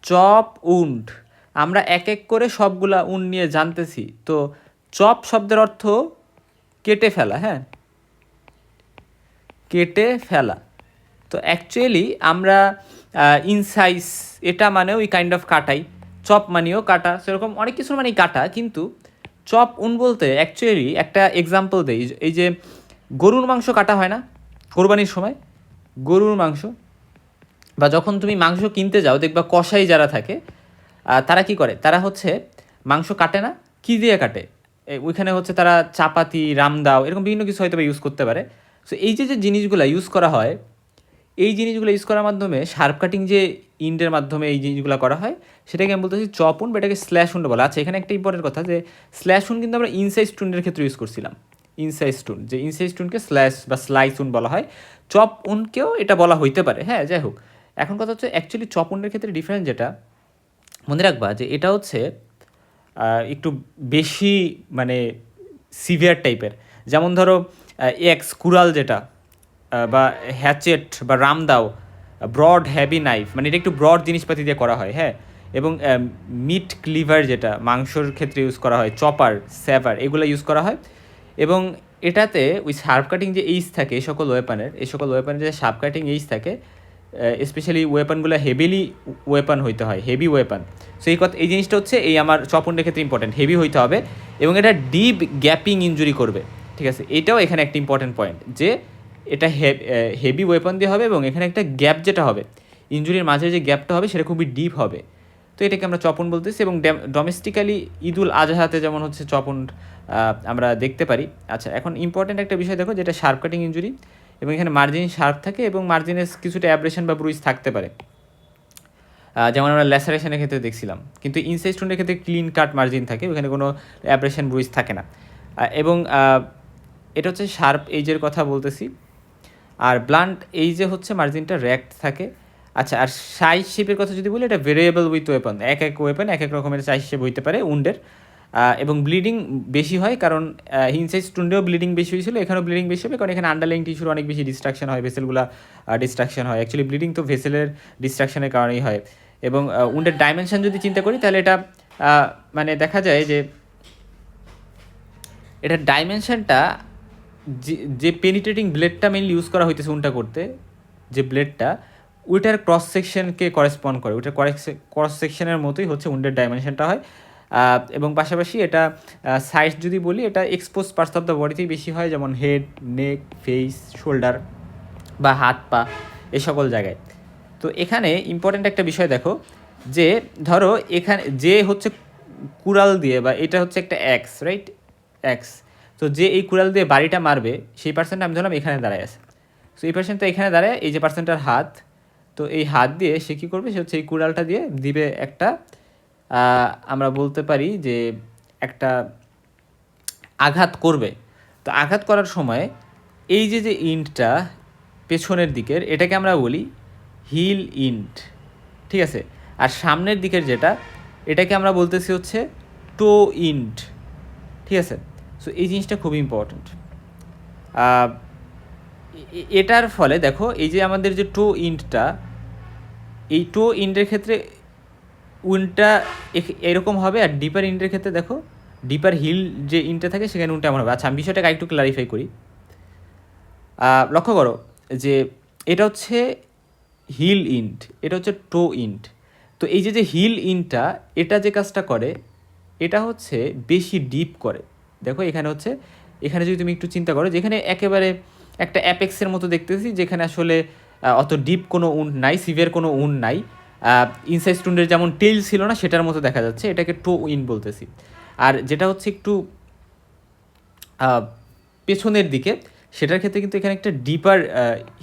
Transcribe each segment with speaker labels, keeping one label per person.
Speaker 1: Chop wound, আমরা এক এক করে সবগুলা উন্ড নিয়ে জানতেছি। তো চপ শব্দের অর্থ কেটে ফেলা, হ্যাঁ, কেটে ফেলা। তো অ্যাকচুয়ালি আমরা ইনসাইজ এটা মানেও ওই কাইন্ড অফ কাটাই, চপ মানেও কাটা, সেরকম অনেক কিছু মানেই কাটা। কিন্তু চপ উন বলতে অ্যাকচুয়ালি একটা এক্সাম্পল দেই, এই যে গরুর মাংস কাটা হয় না কোরবানির সময়, গরুর মাংস, বা যখন তুমি মাংস কিনতে যাও দেখবা কসাই যারা থাকে তারা কি করে, তারা হচ্ছে মাংস কাটে না, কি দিয়ে কাটে, ওইখানে হচ্ছে তারা চাপাতি, রামদাও এরকম বিভিন্ন কিছু হয়তো ইউজ করতে পারে। সো এই যে যে জিনিসগুলো ইউজ করা হয়, এই জিনিসগুলো ইউজ করার মাধ্যমে শার্প কাটিং যে ইন্ডের মাধ্যমে এই জিনিসগুলো করা হয়, সেটাকে আমি বলতেছি চপ উন্ড বা এটাকে স্ল্যাশ উন্ড বলা। আচ্ছা, এখানে একটা ইম্পর্টেন্ট কথা যে স্ল্যাশ উন্ড কিন্তু আমরা ইনসাইজ টুন্ডের ক্ষেত্রে ইউজ করছিলাম, ইনসাইজ টুন, যে ইনসাইজ টুনকে স্ল্যাশ বা স্লাইস উন্ড বলা হয়, চপ উন্ডকেও এটা বলা হইতে পারে, হ্যাঁ, যাই হোক। এখন কথা হচ্ছে অ্যাকচুয়ালি চপ উন্ডের ক্ষেত্রে ডিফারেন্স যেটা মনে রাখবা যে এটা হচ্ছে একটু বেশি মানে সিভিয়ার টাইপের। যেমন ধরো এক্স কুরাল যেটা, বা হ্যাচেট বা রামদাও, ব্রড হ্যাভি নাইফ, মানে এটা একটু ব্রড জিনিসপাতি দিয়ে করা হয়, হ্যাঁ। এবং মিট ক্লিভার যেটা মাংসর ক্ষেত্রে ইউজ করা হয়, চপার, স্যাভার, এগুলো ইউজ করা হয়। এবং এটাতে ওই শার্প কাটিং যে এইজ থাকে এই সকল ওয়েপনের যে শার্প কাটিং এইজ থাকে, স্পেশালি ওয়েপনগুলো হেভিলি ওয়েপন হইতে হয়, হেভি ওয়েপন। সো এই জিনিসটা হচ্ছে এই আমার চপনের ক্ষেত্রে ইম্পর্টেন্ট, হেভি হইতে হবে এবং এটা ডিপ গ্যাপিং ইঞ্জুরি করবে, ঠিক আছে। এটাও এখানে একটা ইম্পর্টেন্ট পয়েন্ট যে এটা হেভি ওয়েপন দিয়ে হবে এবং এখানে একটা গ্যাপ যেটা হবে, ইঞ্জুরির মাঝে যে গ্যাপটা হবে সেটা খুবই ডিপ হবে। তো এটাকে আমরা চপন বলতেছি। এবং ডোমেস্টিক্যালি ঈদুল আজহাতে যেমন হচ্ছে চপন আমরা দেখতে পারি। আচ্ছা, এখন ইম্পর্টেন্ট একটা বিষয় দেখো, যেটা শার্প কাটিং ইঞ্জুরি এবং এখানে মার্জিন শার্প থাকে এবং মার্জিনে কিছুটা অ্যাব্রেশন বা ব্রুইজ থাকতে পারে, যেমন আমরা ল্যাসারেশনের ক্ষেত্রে দেখছিলাম। কিন্তু ইনসাইড উন্ডের ক্ষেত্রে ক্লিন কাট মার্জিন থাকে, ওখানে কোনো অ্যাব্রেশন ব্রুইজ থাকে না। এবং এটা হচ্ছে শার্প এইজের কথা বলতেছি। আর ব্লান্ট এইজে হচ্ছে মার্জিনটা র্যাক্ট থাকে। আচ্ছা, আর সাইজ শেপের কথা যদি বলি, এটা ভেরিয়েবল উইথ ওয়েপন, এক এক ওয়েপন এক এক রকমের সাইজ শেপ হইতে পারে উন্ডের। এবং ব্লিডিং বেশি হয়, কারণ ইনসাইড টুন্ডেও ব্লিডিং বেশি হয়েছিল, এখানেও ব্লিডিং বেশি হবে, কারণ এখানে আন্ডারলাইং টিস্যুর অনেক বেশি ডিস্ট্রাকশন হয়, ভেসেলগুলো ডিস্ট্রাকশন হয়। অ্যাকচুয়ালি ব্লিডিং তো ভেসেলের ডিস্ট্রাকশনের কারণেই হয়। এবং উন্ডের ডাইমেনশন যদি চিন্তা করি তাহলে এটা মানে দেখা যায় যে এটার ডাইমেনশনটা যে পেনিট্রেটিং ব্লেডটা মেইনলি ইউজ করা হইতেছে উনটা করতে, যে ব্লেডটা ওইটার ক্রস সেকশনকে করেসপন্ড করে, ওইটার ক্রস সেকশনের মতোই হচ্ছে উন্ডের ডাইমেনশনটা হয়। এবং পাশাপাশি এটা সাইজ যদি বলি, এটা এক্সপোজ পার্টস অফ দ্য বডিতেই বেশি হয়, যেমন হেড, নেক, ফেস, শোল্ডার বা হাত পা, এ সকল জায়গায়। তো এখানে ইম্পর্ট্যান্ট একটা বিষয় দেখো, যে ধরো এখানে যে হচ্ছে কুড়াল দিয়ে, বা এটা হচ্ছে একটা এক্স, রাইট, এক্স। তো যে এই কুড়াল দিয়ে বাড়িটা মারবে সেই পার্সনটা আমি ধরলাম এখানে দাঁড়ায় আছে। সো এই পার্সনটা এখানে দাঁড়ায়, এই যে পার্সনটার হাত, তো এই হাত দিয়ে সে কী করবে, সে হচ্ছে এই কুড়ালটা দিয়ে দিবে একটা, আমরা বলতে পারি যে একটা আঘাত করবে। তো আঘাত করার সময় এই যে ইন্টটা পেছনের দিকের, এটাকে আমরা বলি হিল ইন্ট, ঠিক আছে। আর সামনের দিকের যেটা, এটাকে আমরা বলতেছি হচ্ছে টো ইন্ট, ঠিক আছে। সো এই জিনিসটা খুবই ইম্পর্ট্যান্ট। এটার ফলে দেখো, এই যে আমাদের যে টো ইন্টটা, এই টো ইন্টের ক্ষেত্রে উনটা এরকম হবে, আর ডিপার ইন্টের ক্ষেত্রে দেখো ডিপার হিল যে ইন্টে থাকে সেখানে উনটা এমন হবে। আচ্ছা, আমি বিষয়টাকে একটু ক্লারিফাই করি। লক্ষ্য করো যে এটা হচ্ছে হিল ইন্ট, এটা হচ্ছে টো ইন্ট। তো এই যে হিল ইন্টটা, এটা যে কাজটা করে, এটা হচ্ছে বেশি ডিপ করে। দেখো এখানে হচ্ছে, এখানে যদি তুমি একটু চিন্তা করো, যেখানে একেবারে একটা অ্যাপেক্সের মতো দেখতেছি, যেখানে আসলে অত ডিপ কোনো উন্ড নাই, সিভিয়ার কোনো উন্ড নাই, ইনসাইড টুন্ডের যেমন টেল ছিল না সেটার মতো দেখা যাচ্ছে, এটাকে টো ইন বলতেছি। আর যেটা হচ্ছে একটু পেছনের দিকে, সেটার ক্ষেত্রে কিন্তু এখানে একটা ডিপার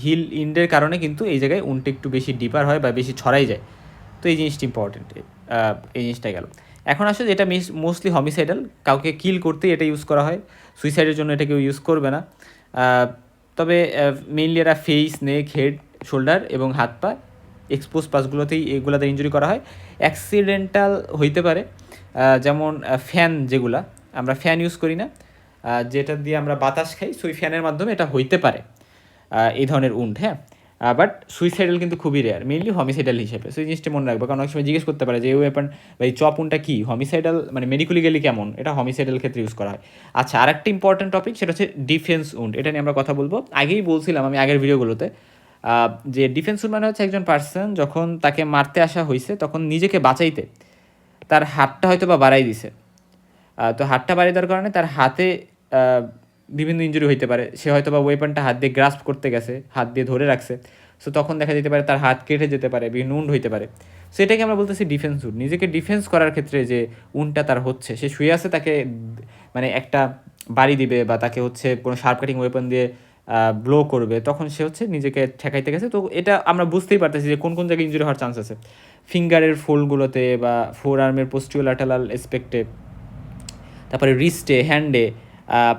Speaker 1: হিল ইন্ডের কারণে কিন্তু এই জায়গায় উনটা একটু বেশি ডিপার হয় বা বেশি ছড়াই যায়। তো এই জিনিসটা ইম্পর্টেন্ট, এই জিনিসটা গেল। এখন আসলে এটা মোস্টলি হমিসাইডাল, কাউকে কিল করতেই এটা ইউজ করা হয়, সুইসাইডের জন্য এটা কেউ ইউজ করবে না। তবে মেইনলি এরা ফেস, নেক, হেড, শোল্ডার এবং হাত পা এক্সপোজ পাসগুলোতেই এগুলোতে ইঞ্জুরি করা হয়। অ্যাক্সিডেন্টাল হইতে পারে, যেমন ফ্যান, যেগুলা আমরা ফ্যান ইউজ করি না, যেটা দিয়ে আমরা বাতাস খাই, সো ওই ফ্যানের মাধ্যমে এটা হইতে পারে এই ধরনের উন্ড, হ্যাঁ। বাট সুইসাইডাল কিন্তু খুবই রেয়ার, মেইনলি হমিসাইডাল হিসেবে। সো এই জিনিসটা মনে রাখবো, কারণ অনেক সময় জিজ্ঞেস করতে পারে যে এই ওয়েপন বা এই চপ উনটা কী, হমিসাইডাল মানে মেডিকেলি গেলে কেমন, এটা হমিসাইডাল ক্ষেত্রে ইউজ করা হয়। আচ্ছা, আর একটা ইম্পর্টেন্ট টপিক সেটা হচ্ছে ডিফেন্স উন্ড, এটা নিয়ে আমরা কথা বলবো। আগেই বলছিলাম আমি আগের ভিডিওগুলোতে যে ডিফেন্স উন্ড মানে হচ্ছে একজন পার্সন যখন তাকে মারতে আসা হয়েছে তখন নিজেকে বাঁচাইতে তার হাতটা হয়তো বা বাড়াই দিছে। তো হাতটা বাড়িয়ে দেওয়ার কারণে তার হাতে বিভিন্ন ইঞ্জুরি হইতে পারে, সে হয়তো বা ওয়েপনটা হাত দিয়ে গ্রাস্প করতে গেছে, হাত দিয়ে ধরে রাখছে, সো তখন দেখা যেতে পারে তার হাত কেটে যেতে পারে, বিভিন্ন উন্ড হইতে পারে। সো এটাকে আমরা বলতেছি ডিফেন্স উন্ড। নিজেকে ডিফেন্স করার ক্ষেত্রে যে উন্ডটা তার হচ্ছে, সে শুয়ে আছে, তাকে মানে একটা বাড়ি দিবে বা তাকে হচ্ছে কোনো শার্প কাটিং ওয়েপন দিয়ে ব্লো করবে, তখন সে হচ্ছে নিজেকে ঠেকাইতে গেছে। তো এটা আমরা বুঝতেই পারতেছি যে কোন কোন জায়গায় ইঞ্জুরি হওয়ার চান্স আছে, ফিঙ্গারের ফোল্ডগুলোতে বা ফোর আর্মের পোস্টিওল্যাটারাল এসপেক্টে, তারপরে রিস্টে, হ্যান্ডে,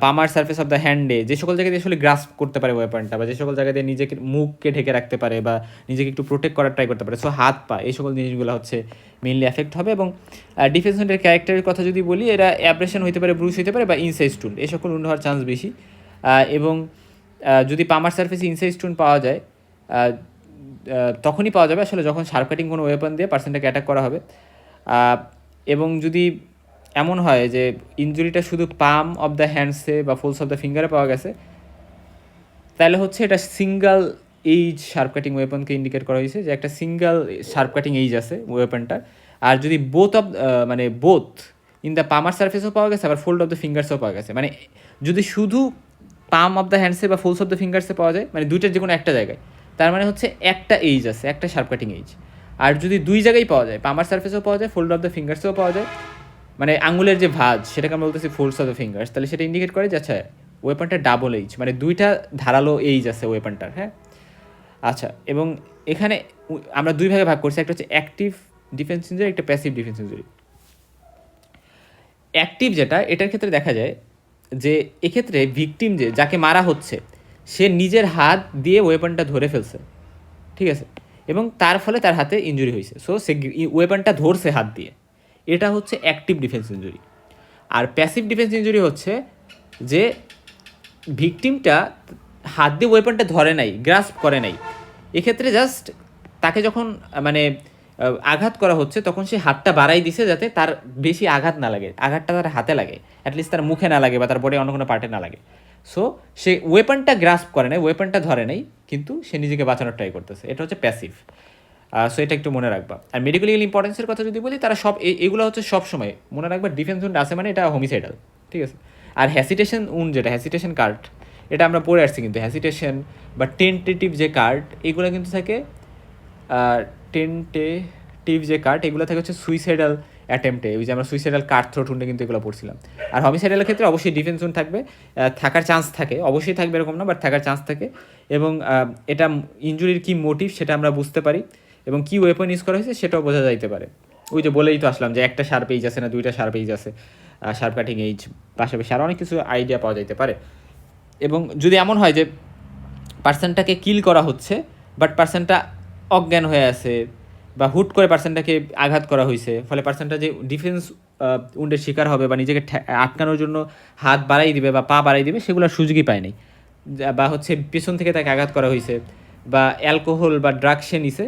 Speaker 1: পামার সার্ফেস অফ দ্য হ্যান্ডে, যে সকল জায়গায় আসলে গ্রাস্প করতে পারে ওয়েপনটা, বা যে সকল জায়গায় নিজেকে মুখকে ঢেকে রাখতে পারে বা নিজেকে একটু প্রোটেক্ট করার ট্রাই করতে পারে, সো হাত পা এই সকল জিনিসগুলো হচ্ছে মেইনলি এফেক্ট হবে। এবং ডিফেন্স উন্ডের ক্যারেক্টারের কথা যদি বলি, এরা অ্যাব্রেশন হইতে পারে, ব্রুজ হইতে পারে বা ইনসাইজড উন্ড, এই সকল উন্ড হওয়ার চান্স বেশি। এবং যদি পামার সার্ফেসে ইনসাইজড উন্ড পাওয়া যায় তখনই পাওয়া যাবে আসলে যখন শার্প কাটিং কোনো ওয়েপন দিয়ে পার্সনটাকে অ্যাটাক করা হবে। এবং যদি এমন হয় যে ইনজুরিটা শুধু পাম অফ দ্য হ্যান্ডসে বা ফোলস অফ দ্য ফিঙ্গারে পাওয়া গেছে, তাহলে হচ্ছে এটা সিঙ্গেল এইজ শার্প কাটিং ওয়েপনকে ইন্ডিকেট করা হয়েছে, যে একটা সিঙ্গেল শার্প কাটিং এইজ আছে ওয়েপনটার। আর যদি বোথ ইন দ্য পামার সার্ফেসও পাওয়া গেছে, আবার ফোল্ড অফ দ্য ফিঙ্গার্সও পাওয়া গেছে, মানে যদি শুধু পাম অফ দ্য হ্যান্ডসে বা ফোলস অফ দ্য ফিঙ্গার্সে পাওয়া যায়, মানে দুইটার যে কোনো একটা জায়গায়, তার মানে হচ্ছে একটা এইজ আছে, একটা শার্প কাটিং এইজ। আর যদি দুই জায়গায় পাওয়া যায়, পামার সার্ফেসেও পাওয়া যায়, ফোল্ড অফ দ্য ফিঙ্গার্সেও পাওয়া যায়, মানে আঙুলের যে ভাঁজ সেটাকে আমরা বলতেছি ফোল্ডস অফ দ্য ফিঙ্গার্স, তাহলে সেটা ইন্ডিকেট করে যে আচ্ছা ওয়েপনটা ডাবল এইজ, মানে দুইটা ধারালো এইজ আছে ওয়েপনটার। হ্যাঁ, আচ্ছা, এবং এখানে আমরা দুই ভাগে ভাগ করছি, একটা হচ্ছে অ্যাক্টিভ ডিফেন্স ইঞ্জুরি, একটা প্যাসিভ ডিফেন্স ইঞ্জুরি। অ্যাক্টিভ যেটা, এটার ক্ষেত্রে দেখা যায় যে এক্ষেত্রে ভিকটিম যে যাকে মারা হচ্ছে সে নিজের হাত দিয়ে ওয়েপনটা ধরে ফেলছে, ঠিক আছে, এবং তার ফলে তার হাতে ইঞ্জুরি হয়েছে, সো সে ওয়েপনটা ধরছে হাত দিয়ে, এটা হচ্ছে অ্যাক্টিভ ডিফেন্স ইঞ্জুরি। আর প্যাসিভ ডিফেন্স ইঞ্জুরি হচ্ছে যে ভিকটিমটা হাত দিয়ে ওয়েপনটা ধরে নাই, গ্রাস্প করে নাই, এক্ষেত্রে জাস্ট তাকে যখন মানে আঘাত করা হচ্ছে তখন সে হাতটা বাড়াই দিছে যাতে তার বেশি আঘাত না লাগে, আঘাতটা তার হাতে লাগে, অ্যাটলিস্ট তার মুখে না লাগে বা তার বডি অন্য কোনো পার্টে না লাগে। সো সে ওয়েপনটা গ্রাস্প করে নাই, ওয়েপনটা ধরে নাই, কিন্তু সে নিজেকে বাঁচানোর ট্রাই করতেছে, এটা হচ্ছে প্যাসিভ। সো এটা একটু মনে রাখবা। আর মেডিকেল ইম্পর্টেন্সের কথা যদি বলি, তারা সব এগুলো হচ্ছে সব সময় মনে রাখবা, ডিফেন্স উন্ড আছে মানে এটা হোমিসাইডাল, ঠিক আছে। আর হ্যাসিটেশন উন্ড যেটা, হ্যাসিটেশন কার্ড, এটা আমরা পড়ে আসছি, কিন্তু হ্যাসিটেশন বা টেন্টেটিভ যে কার্ড এগুলো কিন্তু থাকে, টেন্টেটিভ যে কার্ড এগুলো থাকে হচ্ছে সুইসাইডাল অ্যাটেম্পটে, ওই যে আমরা সুইসাইডাল কার্ড থ্রোট উন্ডে কিন্তু এগুলো পড়ছিলাম। আর হোমিসাইডালের ক্ষেত্রে অবশ্যই ডিফেন্স উন্ড থাকবে, থাকার চান্স থাকে, অবশ্যই থাকবে এরকম না, বাট থাকার চান্স থাকে। এবং এটা ইনজুরির কী মোটিভ সেটা আমরা বুঝতে পারি, এবং কী ওয়েপন ইউজ করা হয়েছে সেটাও বোঝা যাইতে পারে। ওই যে বলেই তো আসলাম যে একটা শার্প এইজ আছে না দুইটা শার্প এইজ আছে, শার্প কাটিং এইজ, পাশাপাশি আরও অনেক কিছু আইডিয়া পাওয়া যাইতে পারে। এবং যদি এমন হয় যে পার্সনটাকে কিল করা হচ্ছে বাট পার্সনটা অজ্ঞান হয়ে আছে, বা হুট করে পার্সনটাকে আঘাত করা হয়েছে, ফলে পার্সনটা যে ডিফেন্স উন্ডের শিকার হবে বা নিজেকে আটকানোর জন্য হাত বাড়াই দিবে বা পা বাড়াই দিবে, সেগুলোর সুযোগই পায় নাই, বা হচ্ছে পেছন থেকে তাকে আঘাত করা হয়েছে, বা অ্যালকোহল বা ড্রাগস সে নিছে,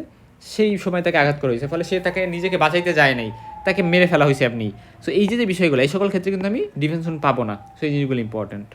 Speaker 1: সেই সময় তাকে আঘাত করা হয়েছে, ফলে সে তাকে নিজেকে বাঁচাইতে যায় নাই, তাকে মেরে ফেলা হয়েছে আপনি। সো এই যে বিষয়গুলো, এই সকল ক্ষেত্রে কিন্তু আমি ডিফেন্স উন্ড পাবো না। সো এই জিনিসগুলো ইম্পর্ট্যান্ট।